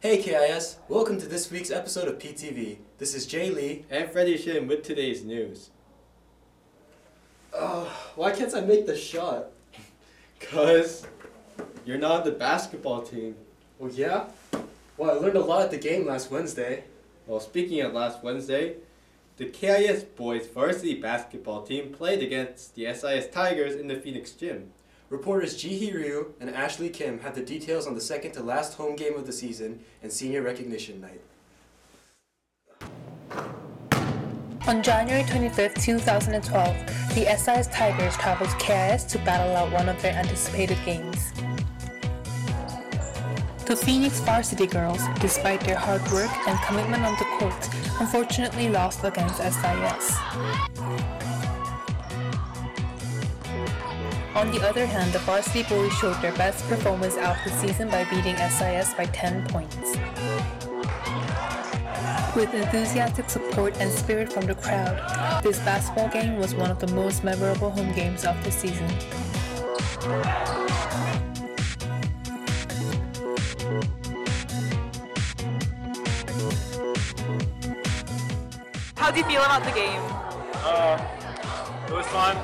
Hey KIS, welcome to this week's episode of PTV. This is Jay Lee and Freddie Shin with today's news. Why can't I make the shot? Cause you're not on the basketball team. Oh yeah? Well, I learned a lot at the game last Wednesday. Well, speaking of last Wednesday, the KIS boys varsity basketball team played against the SIS Tigers in the Phoenix gym. Reporters Ji-hee Ryu and Ashley Kim had the details on the second to last home game of the season and senior recognition night. On January 25, 2012, the SIS Tigers traveled to KIS to battle out one of their anticipated games. The Phoenix varsity girls, despite their hard work and commitment on the court, unfortunately lost against SIS. On the other hand, the varsity boys showed their best performance out the season by beating SIS by 10 points. With enthusiastic support and spirit from the crowd, this basketball game was one of the most memorable home games of the season. How do you feel about the game? It was fun.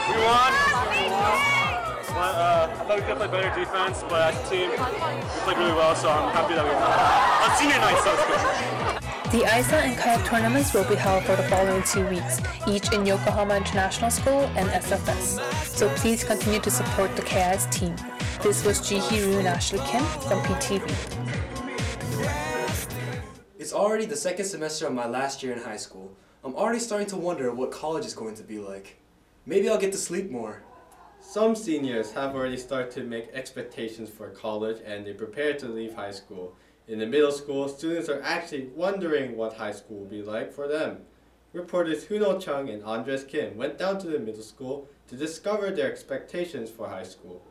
We won. But, I thought we could play better defense, but as a team, we played really well, so I'm happy that we won. On senior night, so it's good. The ISA and kayak tournaments will be held for the following 2 weeks, each in Yokohama International School and SFS. So please continue to support the KIS team. This was Ji-hee Ryu and Ashley Kim from PTV. It's already the second semester of my last year in high school. I'm already starting to wonder what college is going to be like. Maybe I'll get to sleep more. Some seniors have already started to make expectations for college and they prepare to leave high school. In the middle school, students are actually wondering what high school will be like for them. Reporters Huno Chung and Andres Kim went down to the middle school to discover their expectations for high school.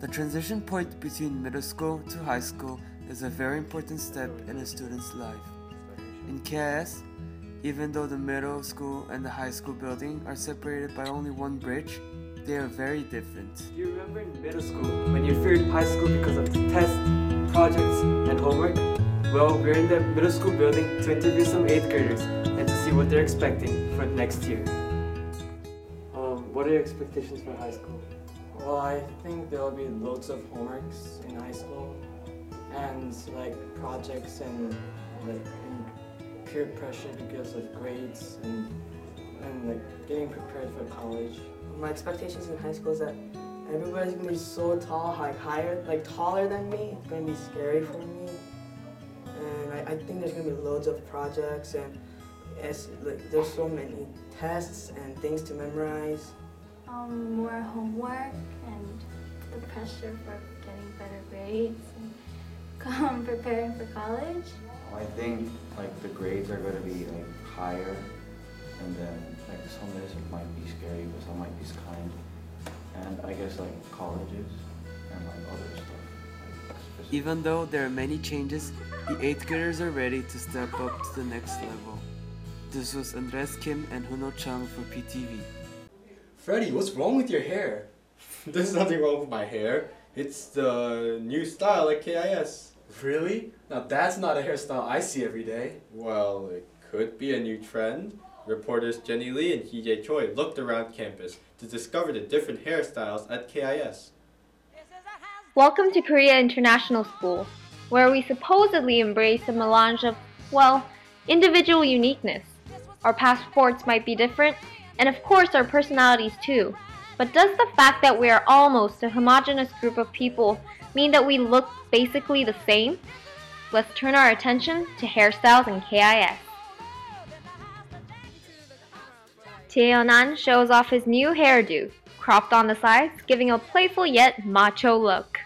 The transition point between middle school to high school is a very important step in a student's life. In KIS, even though the middle school and the high school building are separated by only one bridge, they are very different. Do you remember in middle school when you feared high school because of the tests, projects, and homework? Well, we're in the middle school building to interview some 8th graders and to see what they're expecting for next year. What are your expectations for high school? Well, I think there'll be loads of homeworks in high school and like projects and peer pressure because of grades and like getting prepared for college. My expectations in high school is that everybody's gonna be so tall, taller than me. It's gonna be scary for me, and I think there's gonna be loads of projects and there's so many tests and things to memorize. More homework and the pressure for getting better grades and preparing for college. I think the grades are going to be higher, and then some days it might be scary, but some might be kind, and I guess colleges and other stuff. Even though there are many changes, the 8th graders are ready to step up to the next level. This was Andres Kim and Huno Chung for PTV. Freddie, what's wrong with your hair? There's nothing wrong with my hair. It's the new style at KIS. Really? Now that's not a hairstyle I see every day. Well, it could be a new trend. Reporters Jenny Lee and Hee-jae Choi looked around campus to discover the different hairstyles at KIS. Welcome to Korea International School, where we supposedly embrace a melange of, individual uniqueness. Our passports might be different, and of course our personalities too. But does the fact that we are almost a homogeneous group of people mean that we look basically the same? Let's turn our attention to hairstyles in KIS. Taeyeon shows off his new hairdo, cropped on the sides, giving a playful yet macho look.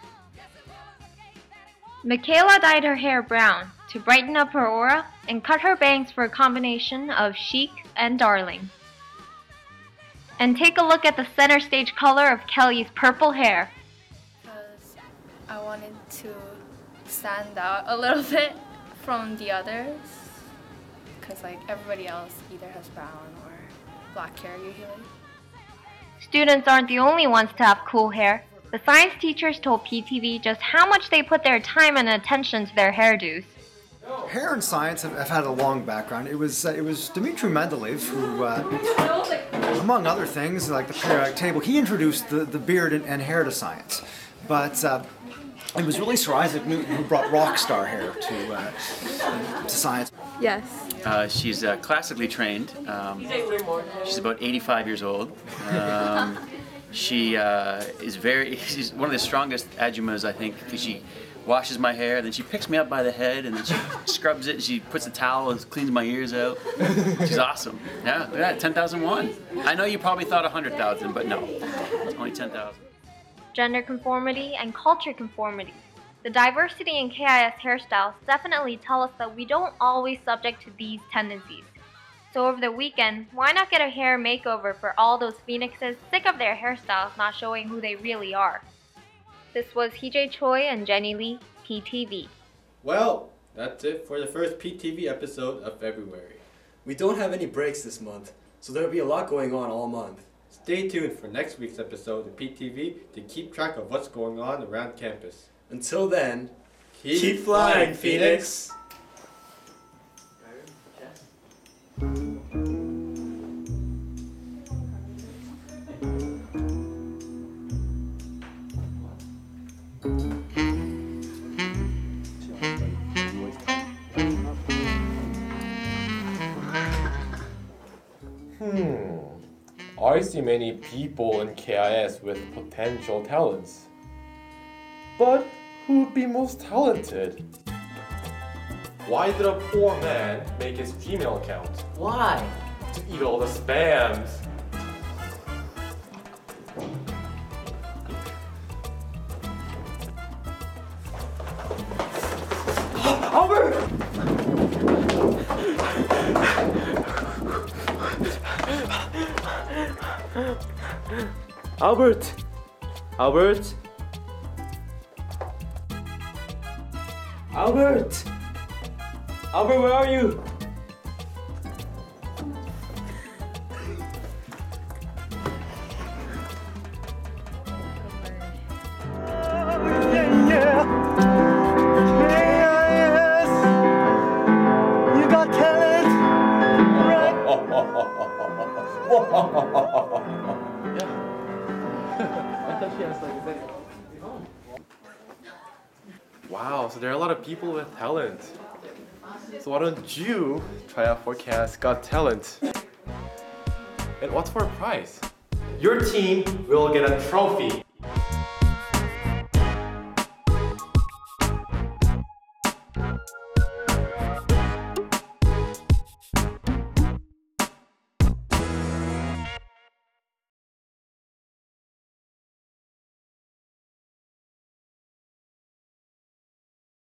Michaela dyed her hair brown to brighten up her aura and cut her bangs for a combination of chic and darling. And take a look at the center stage color of Kelly's purple hair. Because I wanted to stand out a little bit from the others. Because everybody else either has brown or black hair usually. Students aren't the only ones to have cool hair. The science teachers told PTV just how much they put their time and attention to their hairdos. Hair and science have had a long background. It was Dmitry Mendeleev who, among other things, like the periodic table, he introduced the beard and hair to science. But it was really Sir Isaac Newton who brought rock star hair to science. Yes. She's classically trained. She's about 85 years old. She's one of the strongest ajumas, I think, because she washes my hair, then she picks me up by the head, and then she scrubs it, and she puts a towel and cleans my ears out. She's awesome. Yeah, look at that, 10,001. I know you probably thought 100,000, but no, it's only 10,000. Gender conformity and culture conformity. The diversity in KIS hairstyles definitely tell us that we don't always subject to these tendencies. So over the weekend, why not get a hair makeover for all those phoenixes sick of their hairstyles not showing who they really are? This was Hee-Jae Choi and Jenny Lee, PTV. Well, that's it for the first PTV episode of February. We don't have any breaks this month, so there'll be a lot going on all month. Stay tuned for next week's episode of PTV to keep track of what's going on around campus. Until then, keep flying, Phoenix! I see many people in KIS with potential talents. But who would be most talented? Why did a poor man make his Gmail account? Why? To eat all the spams. Albert! Albert! Albert! Albert! Albert, where are you? You got talent! Wow, so there are a lot of people with talent. So why don't you try out for KIS Got Talent? And what's for a prize? Your team will get a trophy.